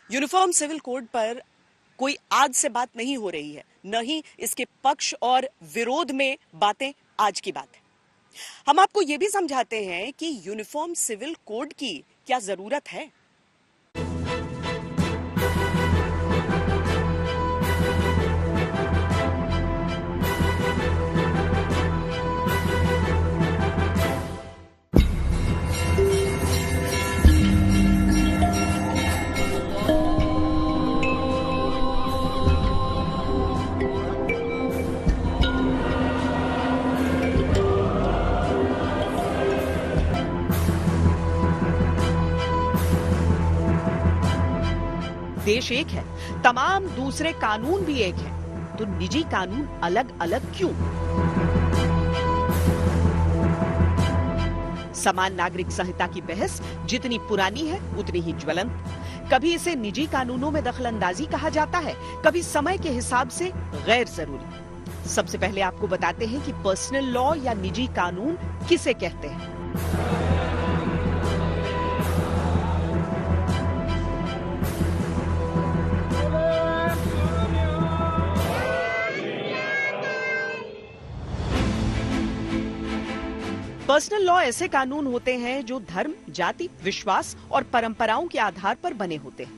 Uniform civil code पर कोई आज से बात नहीं हो रही है, न ही इसके पक्ष और विरोध में बातें आज की बात है। हम आपको ये भी समझाते हैं कि यूनिफॉर्म सिविल कोड की क्या जरूरत है। देश एक है, तमाम दूसरे कानून भी एक है, तो निजी कानून अलग अलग क्यों? समान नागरिक संहिता की बहस जितनी पुरानी है उतनी ही ज्वलंत। कभी इसे निजी कानूनों में दखलंदाजी कहा जाता है, कभी समय के हिसाब से गैर जरूरी। सबसे पहले आपको बताते हैं कि पर्सनल लॉ या निजी कानून किसे कहते हैं। पर्सनल लॉ ऐसे कानून होते हैं जो धर्म, जाति, विश्वास और परंपराओं के आधार पर बने होते हैं।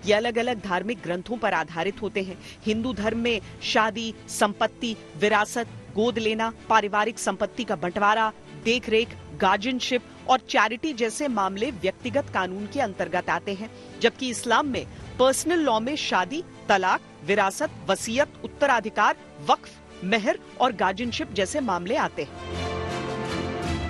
ये अलग अलग धार्मिक ग्रंथों पर आधारित होते हैं। हिंदू धर्म में शादी, संपत्ति, विरासत, गोद लेना, पारिवारिक संपत्ति का बंटवारा, देखरेख, गार्जियनशिप और चैरिटी जैसे मामले व्यक्तिगत कानून के अंतर्गत आते हैं, जबकि इस्लाम में पर्सनल लॉ में शादी, तलाक, विरासत, वसीयत, उत्तराधिकार, वक्फ, मेहर और गार्जियनशिप जैसे मामले आते हैं।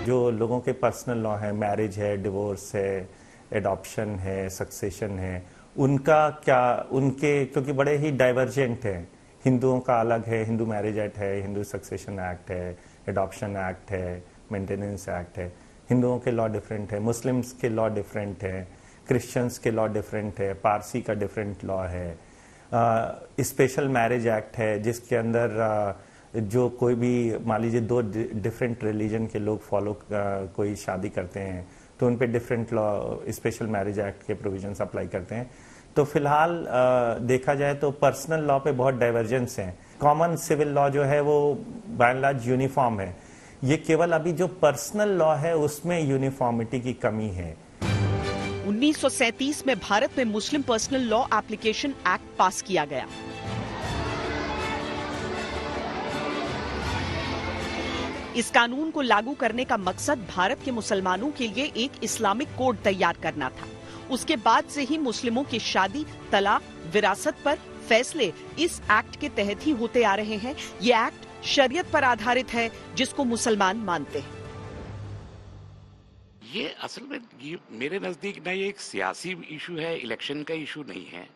जो लोगों के पर्सनल लॉ है, मैरिज है, डिवोर्स है, एडॉप्शन है, सक्सेशन है, उनका क्या, उनके क्योंकि बड़े ही डाइवर्जेंट हैं। हिंदुओं का अलग है, हिंदू मैरिज एक्ट है, हिंदू सक्सेशन एक्ट है, एडॉप्शन एक्ट है, मेंटेनेंस एक्ट है। हिंदुओं के लॉ डिफरेंट है, मुस्लिम्स के लॉ डिफरेंट है, क्रिश्चियंस के लॉ डिफरेंट है, पारसी का डिफरेंट लॉ है। स्पेशल मैरिज एक्ट है जिसके अंदर जो कोई भी मान लीजिए दो डिफरेंट रिलीजन के लोग कोई शादी करते हैं तो उन पे different law, special marriage act के प्रोविजंस अप्लाई करते हैं। तो फिलहाल देखा जाए तो पर्सनल लॉ पे बहुत डाइवर्जेंस हैं। कॉमन सिविल लॉ जो है वो बाय एंड लार्ज यूनिफॉर्म है। ये केवल अभी जो पर्सनल लॉ है उसमें यूनिफॉर्मिटी की कमी है। 1937 में भारत में Muslim personal law application act pass किया गया। इस कानून को लागू करने का मकसद भारत के मुसलमानों के लिए एक इस्लामिक कोड तैयार करना था। उसके बाद से ही मुस्लिमों की शादी, तलाक, विरासत पर फैसले इस एक्ट के तहत ही होते आ रहे हैं। ये एक्ट शरीयत पर आधारित है जिसको मुसलमान मानते हैं। ये असल में ये मेरे नजदीक ना ये एक सियासी इशू है, इलेक्शन का इशू नहीं है,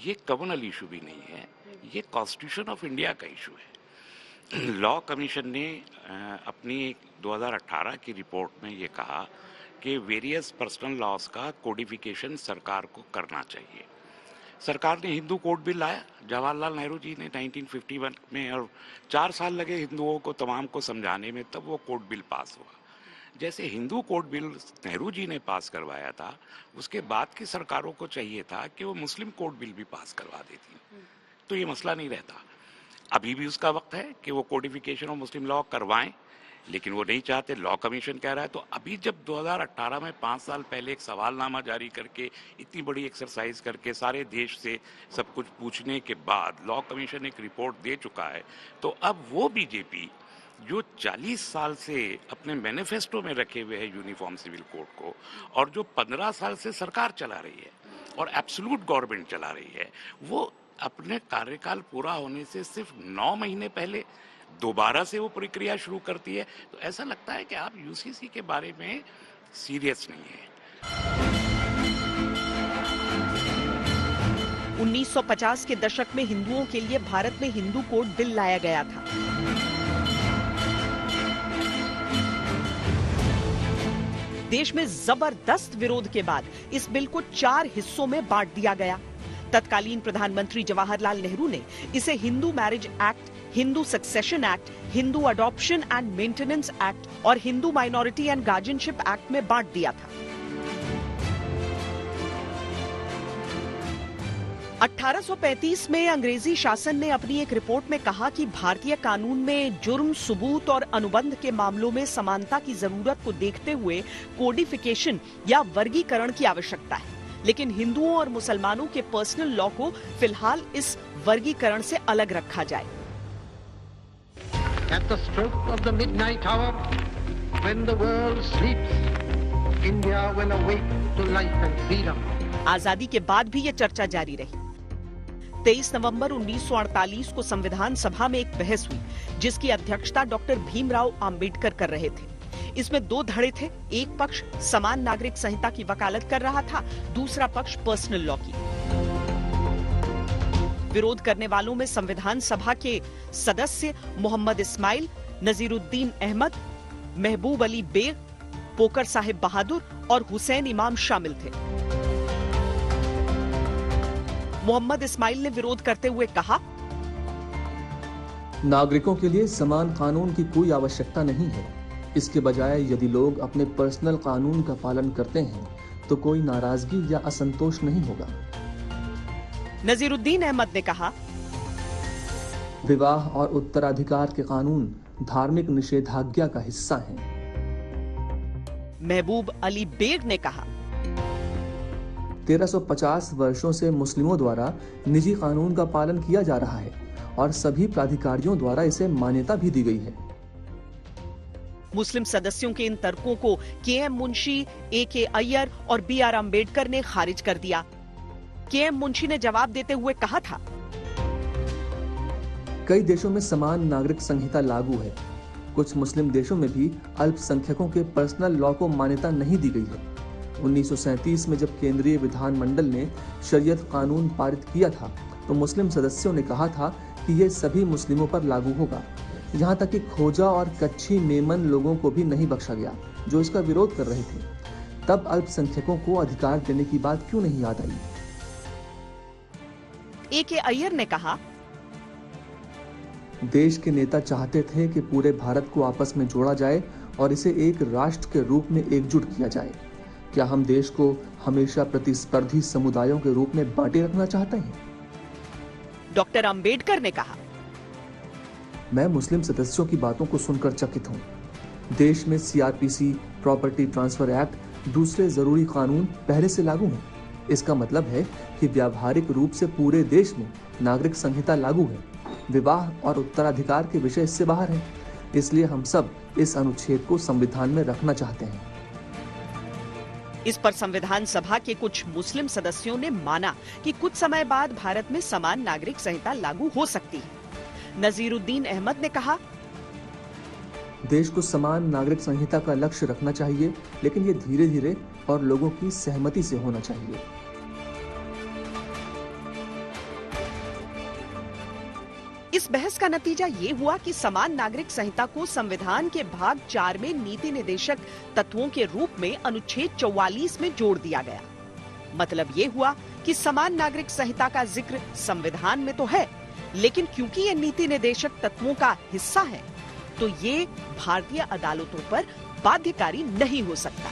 ये कम्युनल इशू भी नहीं है, ये कॉन्स्टिट्यूशन ऑफ इंडिया का इशू है। लॉ कमीशन ने अपनी 2018 की रिपोर्ट में ये कहा कि वेरियस पर्सनल लॉज का कोडिफिकेशन सरकार को करना चाहिए। सरकार ने हिंदू कोड बिल लाया, जवाहरलाल नेहरू जी ने 1951 में, और 4 साल लगे हिंदुओं को तमाम को समझाने में, तब वो कोड बिल पास हुआ। जैसे हिंदू कोड बिल नेहरू जी ने पास करवाया था, उसके बाद की सरकारों को चाहिए था कि वो मुस्लिम कोड बिल भी पास करवा देती, तो ये मसला नहीं रहता। अभी भी उसका वक्त है कि वो कोडिफिकेशन ऑफ मुस्लिम लॉ करवाएं, लेकिन वो नहीं चाहते। लॉ कमीशन कह रहा है। तो अभी जब 2018 में 5 साल पहले एक सवालनामा जारी करके, इतनी बड़ी एक्सरसाइज करके, सारे देश से सब कुछ पूछने के बाद लॉ कमीशन एक रिपोर्ट दे चुका है, तो अब वो बीजेपी जो 40 साल से अपने मैनिफेस्टो में रखे हुए है यूनिफॉर्म सिविल कोड को, और जो 15 साल से सरकार चला रही है और एब्सोल्यूट गवर्नमेंट चला रही है, वो अपने कार्यकाल पूरा होने से सिर्फ 9 महीने पहले दोबारा से वो प्रक्रिया शुरू करती है। तो ऐसा लगता है कि आप यूसीसी के बारे में सीरियस नहीं है। 1950 के दशक में हिंदुओं के लिए भारत में हिंदू कोड बिल लाया गया था। देश में जबरदस्त विरोध के बाद इस बिल को 4 हिस्सों में बांट दिया गया। तत्कालीन प्रधानमंत्री जवाहरलाल नेहरू ने इसे Hindu marriage act, Hindu succession act, Hindu adoption and maintenance act और Hindu minority and guardianship act में बांट दिया था। 1835 में अंग्रेजी शासन ने अपनी एक रिपोर्ट में कहा कि भारतीय कानून में जुर्म, सबूत और अनुबंध के मामलों में समानता की जरूरत को देखते हुए कोडिफिकेशन या वर्गीकरण की आवश्यकता है, लेकिन हिंदुओं और मुसलमानों के पर्सनल लॉ को फिलहाल इस वर्गीकरण से अलग रखा जाए। At the stroke of the midnight hour, when the world sleeps, India will awake to life and freedom. आजादी के बाद भी ये चर्चा जारी रही। 23 नवंबर 1948 को संविधान सभा में एक बहस हुई, जिसकी अध्यक्षता डॉक्टर भीमराव अंबेडकर कर रहे थे। इसमें दो धड़े थे, एक पक्ष समान नागरिक संहिता की वकालत कर रहा था, दूसरा पक्ष पर्सनल लॉ की। विरोध करने वालों में संविधान सभा के सदस्य मोहम्मद इस्माइल, नजीरुद्दीन अहमद, महबूब अली बेग, पोकर साहिब बहादुर और हुसैन इमाम शामिल थे। मोहम्मद इस्माइल ने विरोध करते हुए कहा, नागरिकों के लिए समान कानून की कोई आवश्यकता नहीं है। इसके बजाय यदि लोग अपने पर्सनल कानून का पालन करते हैं तो कोई नाराजगी या असंतोष नहीं होगा। नजीरुद्दीन अहमद ने कहा, विवाह और उत्तराधिकार के कानून धार्मिक निषेधाज्ञा का हिस्सा हैं। महबूब अली बेग ने कहा, 1350 वर्षों से मुस्लिमों द्वारा निजी कानून का पालन किया जा रहा है और सभी प्राधिकारियों द्वारा इसे मान्यता भी दी गई है। मुस्लिम सदस्यों के इन तर्कों को के.एम. मुंशी, ए.के. अय्यर और बी.आर. अम्बेडकर ने खारिज कर दिया। के.एम. मुंशी ने जवाब देते हुए कहा था, कई देशों में समान नागरिक संहिता लागू है। कुछ मुस्लिम देशों में भी अल्पसंख्यकों के पर्सनल लॉ को मान्यता नहीं दी गई है। 1937 में जब केंद्रीय विधानमंडल ने शरीयत कानून पारित किया था तो मुस्लिम सदस्यों ने कहा था कि ये सभी मुस्लिमों पर लागू होगा। यहाँ तक कि खोजा और कच्छी मेमन लोगों को भी नहीं बख्शा गया जो इसका विरोध कर रहे थे। तब अल्पसंख्यकों को अधिकार देने की बात क्यों नहीं याद आई? ए.के. अय्यर ने कहा, देश के नेता चाहते थे कि पूरे भारत को आपस में जोड़ा जाए और इसे एक राष्ट्र के रूप में एकजुट किया जाए। क्या हम देश को हमेशा प्रतिस्पर्धी समुदायों के रूप में बांटे रखना चाहते हैं? डॉक्टर अंबेडकर ने कहा, मैं मुस्लिम सदस्यों की बातों को सुनकर चकित हूँ। देश में सीआरपीसी, प्रॉपर्टी ट्रांसफर एक्ट, दूसरे जरूरी कानून पहले से लागू हैं। इसका मतलब है कि व्यावहारिक रूप से पूरे देश में नागरिक संहिता लागू है। विवाह और उत्तराधिकार के विषय इससे बाहर हैं। इसलिए हम सब इस अनुच्छेद को संविधान में रखना चाहते हैं। इस पर संविधान सभा के कुछ मुस्लिम सदस्यों ने माना कि कुछ समय बाद भारत में समान नागरिक संहिता लागू हो सकती है। नजीरुद्दीन अहमद ने कहा, देश को समान नागरिक संहिता का लक्ष्य रखना चाहिए, लेकिन ये धीरे धीरे और लोगों की सहमति से होना चाहिए। इस बहस का नतीजा ये हुआ कि समान नागरिक संहिता को संविधान के भाग 4 में नीति निर्देशक तत्वों के रूप में अनुच्छेद 44 में जोड़ दिया गया। मतलब ये हुआ कि समान नागरिक संहिता का जिक्र संविधान में तो है, लेकिन क्योंकि ये नीति निर्देशक तत्वों का हिस्सा है, तो ये भारतीय अदालतों पर बाध्यकारी नहीं हो सकता।